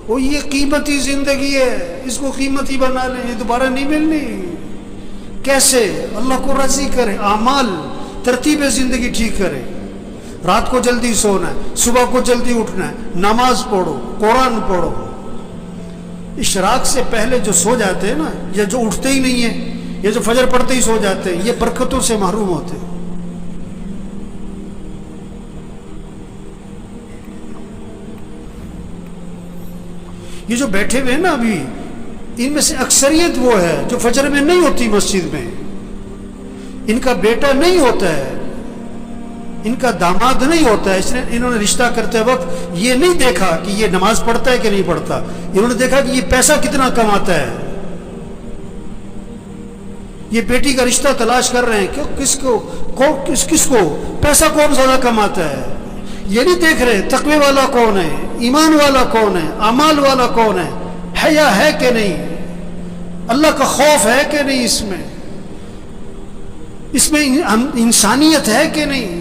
وہ یہ قیمتی زندگی ہے، اس کو قیمتی بنا لیں، یہ دوبارہ نہیں ملنی۔ کیسے؟ اللہ کو راضی کرے، اعمال ترتیب زندگی ٹھیک کرے۔ رات کو جلدی سونا ہے، صبح کو جلدی اٹھنا ہے، نماز پڑھو، قرآن پڑھو۔ اشراق سے پہلے جو سو جاتے ہیں نا، یا جو اٹھتے ہی نہیں ہیں، یا جو فجر پڑھتے ہی سو جاتے ہیں، یہ برکتوں سے محروم ہوتے ہیں۔ یہ جو بیٹھے ہوئے ہیں نا ابھی، ان میں سے اکثریت وہ ہے جو فجر میں نہیں ہوتی مسجد میں، ان کا بیٹا نہیں ہوتا ہے، ان کا داماد نہیں ہوتا ہے، اس نے انہوں نے رشتہ کرتے وقت یہ نہیں دیکھا کہ یہ نماز پڑھتا ہے کہ نہیں پڑھتا، انہوں نے دیکھا کہ یہ پیسہ کتنا کماتا ہے۔ یہ بیٹی کا رشتہ تلاش کر رہے ہیں کہ کس کو پیسہ کون زیادہ کماتا ہے، یہ نہیں دیکھ رہے تقوی والا کون ہے، ایمان والا کون ہے، اعمال والا کون ہے، حیا ہے کہ نہیں، اللہ کا خوف ہے کہ نہیں، اس میں انسانیت ہے کہ نہیں۔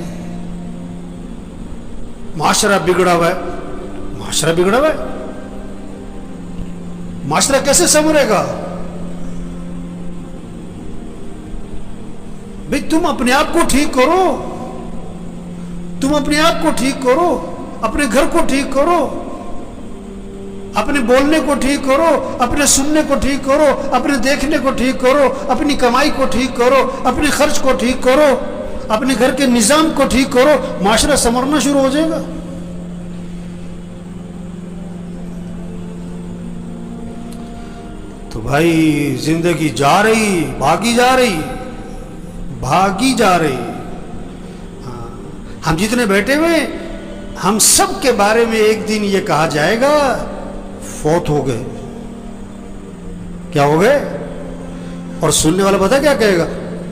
معاشرہ بگڑا ہوا ہے، معاشرہ بگڑا ہوا ہے، معاشرہ کیسے سنورے گا؟ بھئی تم اپنے آپ کو ٹھیک کرو، تم اپنے آپ کو ٹھیک کرو، اپنے گھر کو ٹھیک کرو، اپنے بولنے کو ٹھیک کرو، اپنے سننے کو ٹھیک کرو، اپنے دیکھنے کو ٹھیک کرو، اپنی کمائی کو ٹھیک کرو، اپنے خرچ کو ٹھیک کرو، اپنے گھر کے نظام کو ٹھیک کرو، معاشرہ سنورنا شروع ہو جائے گا۔ تو بھائی زندگی جا رہی، بھاگی جا رہی، بھاگی جا رہی۔ ہم جتنے بیٹھے ہوئے، ہم سب کے بارے میں ایک دن یہ کہا جائے گا فوت ہو گئے۔ کیا ہو گئے؟ اور سننے والا پتہ کیا کہے گا؟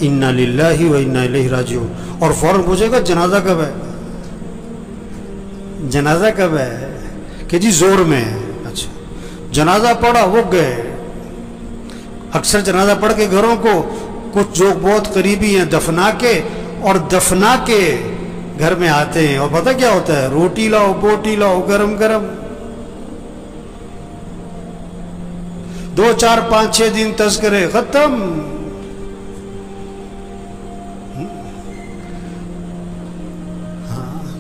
انا للہ و انا الیہ راجعون، اور فوراً پوچھے گا جنازہ کب ہے، جنازہ کب ہے؟ کہ جی زور میں ہے۔ اچھا، جنازہ پڑھا، وہ گئے۔ اکثر جنازہ پڑھ کے گھروں کو کچھ جو بہت قریبی ہیں دفنا کے، اور دفنا کے گھر میں آتے ہیں، اور پتہ کیا ہوتا ہے؟ روٹی لاؤ، بوٹی لاؤ، گرم گرم۔ 2 4 5 6 دن تذکرے ختم۔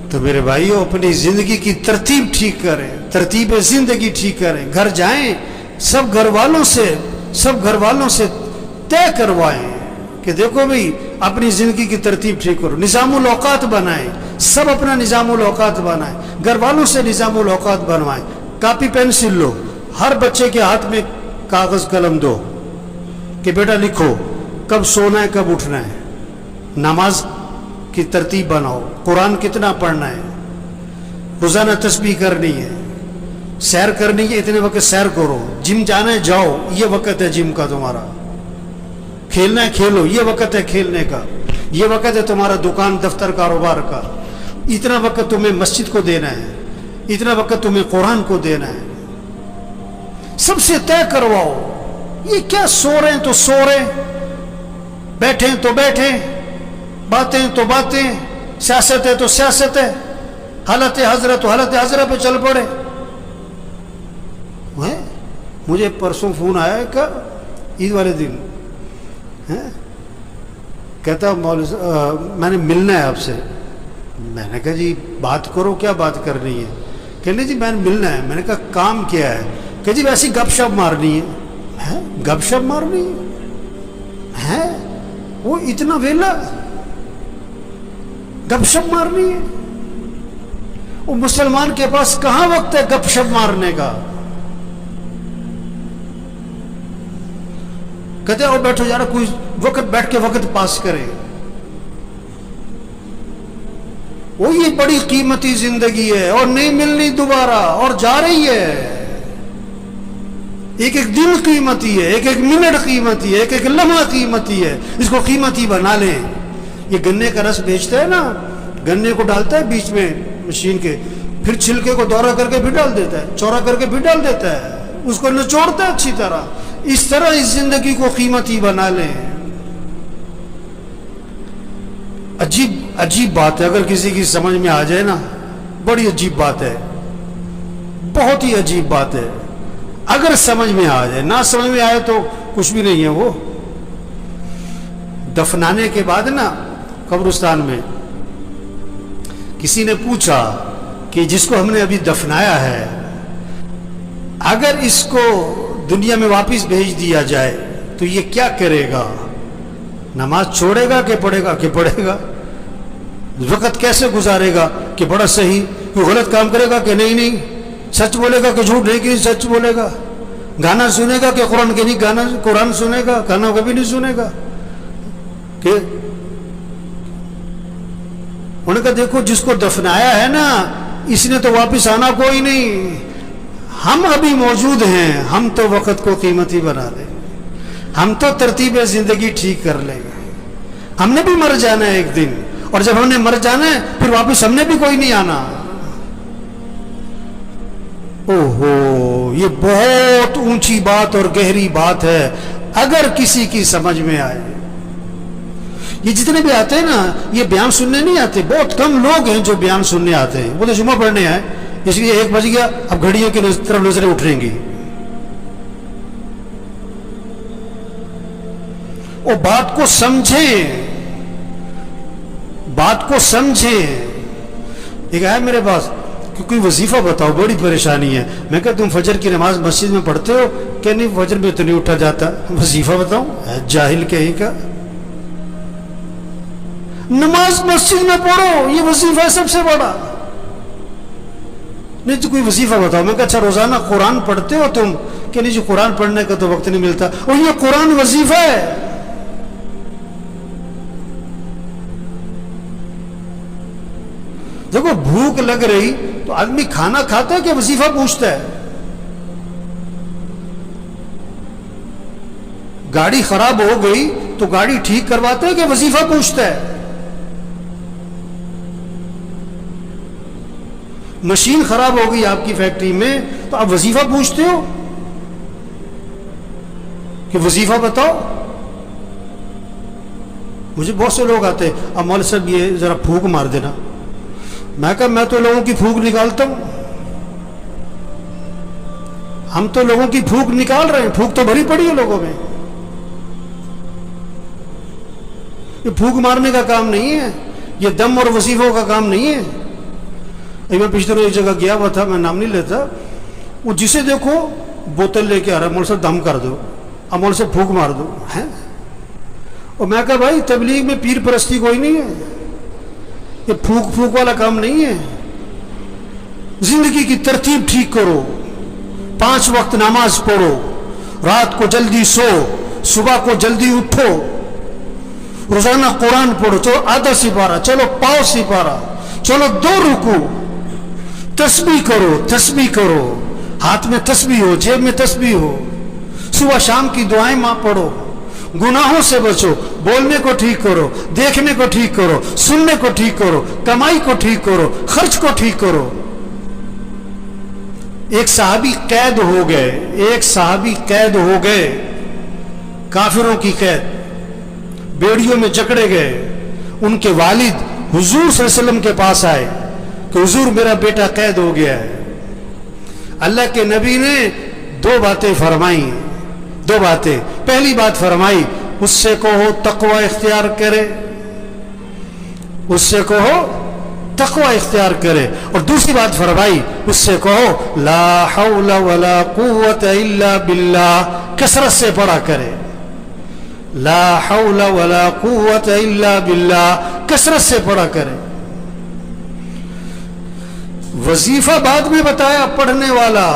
تو میرے بھائیو، اپنی زندگی کی ترتیب ٹھیک کریں، ترتیب زندگی ٹھیک کریں۔ گھر جائیں، سب گھر والوں سے طے کروائیں کہ دیکھو بھئی اپنی زندگی کی ترتیب ٹھیک کرو، نظام الاوقات بنائیں، سب اپنا نظام الاوقات بنائیں، گھر والوں سے نظام الاوقات بنوائیں۔ کاپی پینسل لو، ہر بچے کے ہاتھ میں کاغذ قلم دو کہ بیٹا لکھو کب سونا ہے، کب اٹھنا ہے، نماز کی ترتیب بناؤ، قرآن کتنا پڑھنا ہے، روزانہ تسبیح کرنی ہے، سیر کرنی ہے، اتنے وقت سیر کرو، جم جانا ہے جاؤ، یہ وقت ہے جم کا تمہارا، کھیلنا ہے کھیلو، یہ وقت ہے کھیلنے کا، یہ وقت ہے تمہارا دکان دفتر کاروبار کا، اتنا وقت تمہیں مسجد کو دینا ہے، اتنا وقت تمہیں قرآن کو دینا ہے۔ سب سے طے کرواؤ۔ یہ کیا سو رہے ہیں تو سو رہے، بیٹھیں تو بیٹھیں، باتیں تو باتیں، سیاست ہے تو سیاست ہے، حالت حضرت تو حالت حضرت پہ چل پڑے۔ مجھے پرسوں فون آیا کہ عید والے دن کہتا میں نے ملنا ہے آپ سے۔ میں نے کہا جی بات کرو، کیا بات کرنی ہے؟ کہنے جی میں نے ملنا ہے۔ میں نے کہا کام کیا ہے؟ کہ جی ویسی گپ شپ مارنی ہے۔ گپ شپ مارنی ہے؟ وہ اتنا ویلا گپ شپ مارنی ہے؟ وہ مسلمان کے پاس کہاں وقت ہے گپ شپ مارنے کا؟ کہتے ہیں بیٹھو یار، کوئی وقت بیٹھ کے وقت پاس کرے۔ وہ یہ بڑی قیمتی زندگی ہے اور نہیں ملنی دوبارہ، اور جا رہی ہے۔ ایک ایک دن قیمتی ہے، ایک ایک منٹ قیمتی ہے، ایک ایک لمحہ قیمتی ہے۔ اس کو قیمتی بنا لیں۔ یہ گنے کا رس بیچتا ہے نا، گنے کو ڈالتا ہے بیچ میں مشین کے، پھر چھلکے کو دورہ کر کے بھی ڈال دیتا ہے، چورا کر کے بھی ڈال دیتا ہے، اس کو نچوڑتا ہے اچھی طرح۔ اس طرح اس زندگی کو قیمتی بنا لیں۔ عجیب بات ہے، اگر کسی کی سمجھ میں آ جائے نا، بڑی عجیب بات ہے، बहुत ही अजीब बात है। अगर समझ में आ जाए, ना समझ में आए तो कुछ भी नहीं है। वो दफनाने के बाद ना कब्रिस्तान में किसी ने पूछा कि जिसको हमने अभी दफनाया है, अगर इसको दुनिया में वापस भेज दिया जाए तो ये क्या करेगा? नमाज छोड़ेगा कि पढ़ेगा? कि पढ़ेगा। वक्त कैसे गुजारेगा? कि बड़ा सही। कोई गलत काम करेगा कि नहीं नहीं, सच बोलेगा कि झूठ नहीं, कि सच बोलेगा। गाना सुनेगा कि कुरान के नहीं, गाना कुरान सुनेगा, गाना कभी नहीं सुनेगा। कि उन्होंने कहा देखो जिसको दफनाया है ना, इसने तो वापस आना कोई नहीं। हम अभी मौजूद हैं, हम तो वक्त को कीमती बना लें, हम तो तरतीब जिंदगी ठीक कर लेंगे। हमने भी मर जाना है एक दिन, और जब हमने मर जाना है फिर वापस हमने भी कोई नहीं आना। ओहो, ये बहुत ऊंची बात और गहरी बात है, अगर किसी की समझ में आए। ये जितने भी आते हैं ना, ये बयान सुनने नहीं आते। बहुत कम लोग हैं जो बयान सुनने आते हैं। वो तो जुम्मा पढ़ने आए, इसलिए 1 बज गया, अब घड़ियों की तरफ नजरें उठेंगी। वो बात को समझें, बात को समझें। एक आया मेरे पास कि कोई वजीफा बताओ, बड़ी परेशानी है। मैं कहा तुम फजर की नमाज मस्जिद में पढ़ते हो? क्या नहीं, फजर में तो नहीं उठा जाता। वजीफा बताओ? जाहिल कहीं का। नमाज मस्जिद में पढ़ो, ये वजीफा है सबसे बड़ा। नहीं तो कोई वजीफा बताओ। मैं कहा अच्छा रोजाना कुरान पढ़ते हो तुम? कि नहीं जी, कुरान पढ़ने का तो वक्त नहीं मिलता। और ये कुरान वजीफा है। देखो भूख लग रही तो आदमी खाना खाता है कि वजीफा पूछता है? गाड़ी खराब हो गई तो गाड़ी ठीक करवाता है कि वजीफा पूछता है? मशीन खराब हो गई आपकी फैक्ट्री में तो आप वजीफा पूछते हो कि वजीफा बताओ? मुझे बहुत से लोग आते हैं, अब मौलवी साहब ये जरा फूंक मार देना। मैं कहा मैं तो लोगों की फूंक निकालता हूं। हम तो लोगों की फूंक निकाल रहे हैं, फूंक तो भरी पड़ी है लोगों में। ये फूंक मारने का काम नहीं है, ये दम और वजीफों का काम नहीं है। मैं पिछले रोज एक जगह गया हुआ था, मैं नाम नहीं लेता। वो जिसे देखो बोतल लेके आ रहा है, मौलवी साहब दम कर दो, अब मौलवी साहब फूंक मार दो है। और मैं कहा भाई तबलीग में पीर परस्ती कोई नहीं है, ये फूंक फूंक वाला काम नहीं है। जिंदगी की तरतीब ठीक करो, 5 वक्त नमाज पढ़ो, रात को जल्दी सो, सुबह को जल्दी उठो, रोजाना कुरान पढ़ो। चलो आधा सिपारा, चलो पाव सिपारा, चलो 2 रुकू, तस्बीह करो, तस्बीह करो, हाथ में तस्बीह हो, जेब में तस्बीह हो, सुबह शाम की दुआएं मां पढ़ो, गुनाहों से बचो, बोलने को ठीक करो, देखने को ठीक करो, सुनने को ठीक करो, कमाई को ठीक करो, खर्च को ठीक करो। एक साहबी कैद हो गए, एक साहबी कैद हो गए, काफिरों की कैद, बेड़ियों में जकड़े गए। उनके वालिद हुजूर सल्लल्लाहु अलैहि वसल्लम के पास आए कि हुजूर मेरा बेटा कैद हो गया है। अल्लाह के नबी ने 2 बातें फरमाई, 2 बातें। पहली बात फरमाई उससे कहो तकवा इख्तियार करे, उससे कहो तकवा इख्तियार करे। और दूसरी बात फरमाई उससे कहो ला हौला वला कुव्वता इल्ला बिल्लाह, कसरत से पढ़ा करे। ला हौला वला कुव्वता इल्ला बिल्लाह, कसरत से पढ़ा करे। वजीफा बाद में बताया पढ़ने वाला,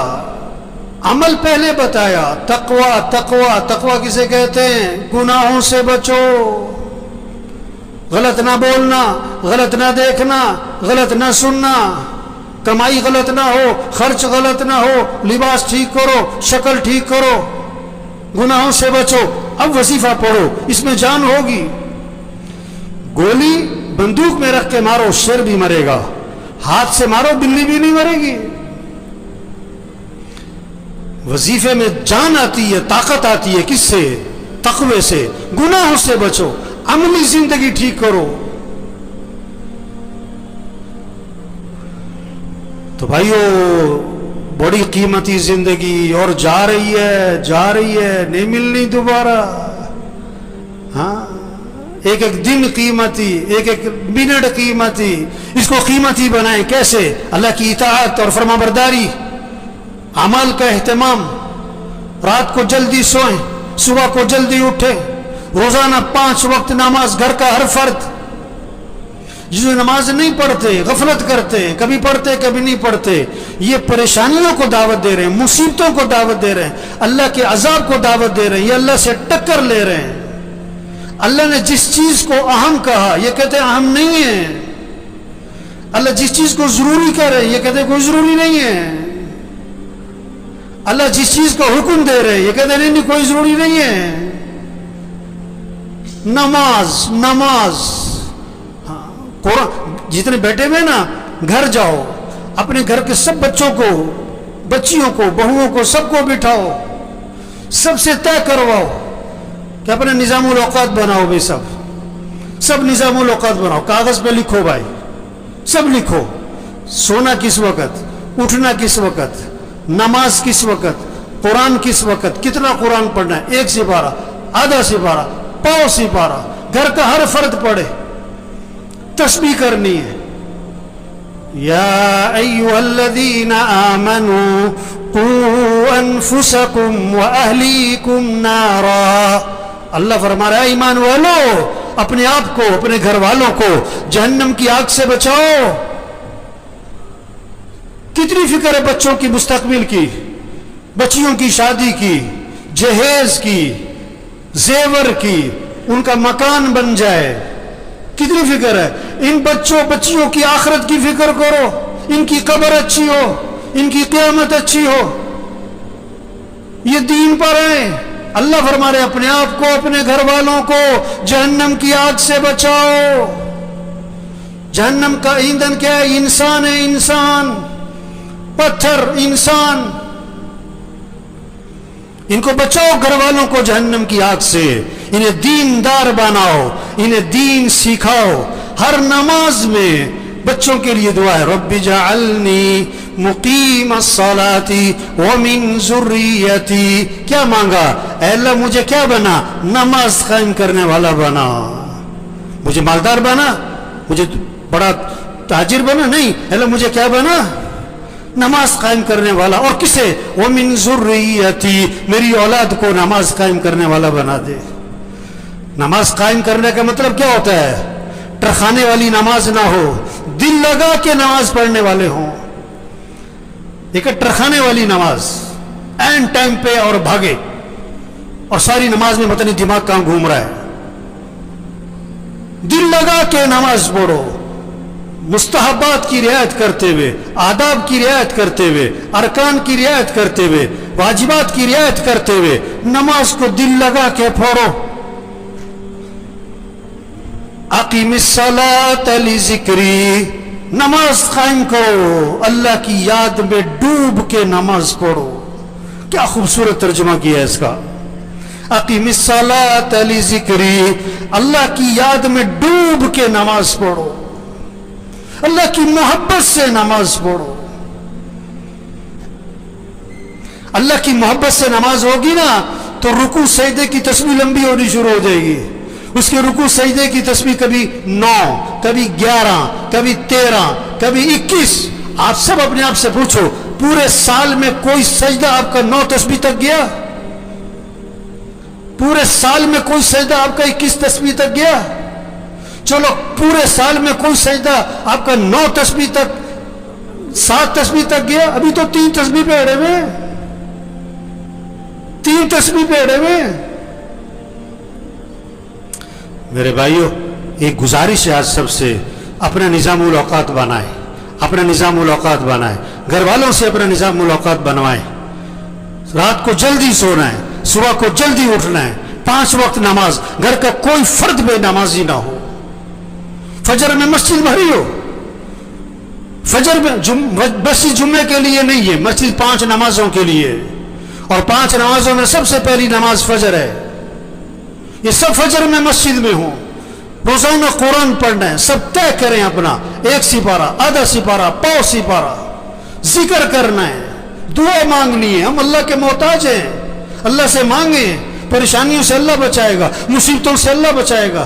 अमल पहले बताया। तकवा तकवा तकवा किसे कहते हैं? गुनाहों से बचो, गलत ना बोलना, गलत ना देखना, गलत ना सुनना, कमाई गलत ना हो, खर्च गलत ना हो, लिबास ठीक करो, शक्ल ठीक करो, गुनाहों से बचो। अब वजीफा पढ़ो, इसमें जान होगी। गोली बंदूक में रख के मारो, शेर भी मरेगा, हाथ से मारो बिल्ली भी नहीं मरेगी। वजीफे में जान आती है, ताकत आती है। किससे? तकवे से। गुनाहों से बचो, अमली जिंदगी ठीक करो। तो भाइयों बड़ी कीमती जिंदगी और जा रही है, नहीं मिलनी दोबारा। हाँ, एक एक दिन कीमती, एक एक मिनट कीमती, इसको कीमती बनाएं कैसे? अल्लाह की इताअत और फरमाबरदारी, अमल का एहतमाम, रात को जल्दी सोएं, सुबह को जल्दी उठें, रोजाना 5 वक्त नमाज, घर का हर फर्द। जो नमाज नहीं पढ़ते, गफलत करते, कभी पढ़ते कभी नहीं पढ़ते, ये परेशानियों को दावत दे रहे हैं, मुसीबतों को दावत दे रहे हैं, अल्लाह के अजाब को दावत दे रहे हैं, ये अल्लाह से टक्कर ले रहे हैं। अल्लाह ने जिस चीज को अहम कहा, ये कहते हैं अहम नहीं है। अल्लाह जिस चीज को जरूरी कह रहे हैं, ये कहते हैं कोई जरूरी नहीं है। अल्लाह जिस चीज को हुक्म दे रहे हैं, ये कहते हैं नहीं कोई जरूरी नहीं है। नमाज नमाज, जितने बैठे हुए ना, घर जाओ, अपने घर के सब बच्चों को, बच्चियों को, बहुओं को, सबको बिठाओ, सबसे तय करवाओ कि अपने निजामुल औकात बनाओ भाई। सब निजामुल औकात बनाओ, कागज पे लिखो भाई, सब लिखो। सोना किस वक्त, उठना किस वक्त, नमाज किस वक्त, कुरान किस वक्त, कितना कुरान पढ़ना है, 1 सिपारा, आधा सिपारा, पाव सिपारा, घर का हर फर्द पढ़े। तस्बीह करनी है। या अय्युहल्लज़ीना आमनू कू अनफुसकुम व अहलीकुम नारा। अल्लाह फरमा रहा है, ईमान वालों, अपने आप को, अपने घर वालों को जहन्नम की आग से बचाओ। कितनी फिक्र है बच्चों की मुस्तकबिल की, बच्चियों की शादी की, जहेज की, जेवर की, उनका मकान बन जाए, कितनी फिक्र है। इन बच्चियों की आखिरत की फिक्र करो, इनकी कब्र अच्छी हो, इनकी क़यामत अच्छी हो, ये दीन पर है। अल्लाह फरमा रहे, अपने आप को, अपने घर वालों को जहन्नम की आग से बचाओ। जहन्नम का ईंधन क्या है? इंसान है, इंसान, पत्थर, इंसान। इनको बचाओ, घर वालों को जहन्नम की आग से। इन्हें दीनदार बनाओ, इन्हें दीन सिखाओ। हर नमाज में बच्चों के लिए दुआ है, रब्बी जअलनी मुकीमस्सलाती व मिन ज़ुर्रियती। क्या मांगा? ऐ अल्लाह मुझे क्या बना? नमाज कायम करने वाला बना। मुझे मालदार बना, मुझे बड़ा ताजिर बना नहीं, अल्लाह मुझे क्या बना? नमाज कायम करने वाला। और किसे? वो मिन ज़ुर्रियती, मेरी औलाद को नमाज कायम करने वाला बना दे। नमाज कायम करने का मतलब क्या होता है? टरखाने वाली नमाज ना हो, दिल लगा के नमाज पढ़ने वाले हों। एक टरखाने वाली नमाज, एंड टाइम पे और भागे, और सारी नमाज में पता नहीं दिमाग कहां घूम रहा है। दिल लगा के नमाज पढ़ो, मुस्तहबात की रियायत करते हुए, आदाब की रियायत करते हुए, अरकान की रियायत करते हुए, वाजिबात की रियायत करते हुए नमाज को दिल लगा के पढ़ो। अकीमिस्सलात लिज़िक्री, नमाज कायम करो, अल्लाह की याद में डूब के नमाज पढ़ो। क्या खूबसूरत तर्जुमा किया है इसका। अकीमिस्सलात लिज़िक्री, अल्लाह की याद में डूब के नमाज पढ़ो, अल्लाह की मोहब्बत से नमाज पढ़ो। अल्लाह की मोहब्बत से नमाज होगी ना, तो रुकू सजदे की तस्बीह लंबी होनी शुरू हो जाएगी। उसके रुकू सजदे की तस्बीह कभी 9, कभी 11, कभी 13, कभी 21। आप सब अपने आप से पूछो, पूरे साल में कोई सजदा आपका 9 तस्बीह तक गया? पूरे साल में कोई सजदा आपका 21 तस्बीह तक गया? चलो पूरे साल में कोई सजदा आपका 9 तस्बीह तक, 7 तस्बीह तक गया? अभी तो 3 तस्बीह पे अड़े हुए, 3 तस्बीह पे अड़े हुए। मेरे भाइयों, एक गुजारिश है आज सबसे, अपना निजामुल औकात बनाए, अपना निजामुल औकात बनाए, घर वालों से अपना निजामुल औकात बनवाएं। रात को जल्दी सोना है, सुबह को जल्दी उठना है, 5 वक्त नमाज, घर का कोई फर्द बेनमाजी ना हो। फजर में मस्जिद भरी हो, फजर में मस्जिद जुम्मे के लिए नहीं है, मस्जिद 5 नमाजों के लिए, और 5 नमाजों में सबसे पहली नमाज फजर है। ये सब फजर में मस्जिद में हो, रोजाना कुरान पढ़ना है, सब तय करें अपना 1 सिपारा, आधा सिपारा, पाव सिपारा, जिक्र करना है, دعا مانگنی ہے. ہم اللہ کے محتاج ہیں. اللہ سے مانگیں, پریشانیوں سے اللہ بچائے گا, مصیبتوں سے اللہ بچائے گا.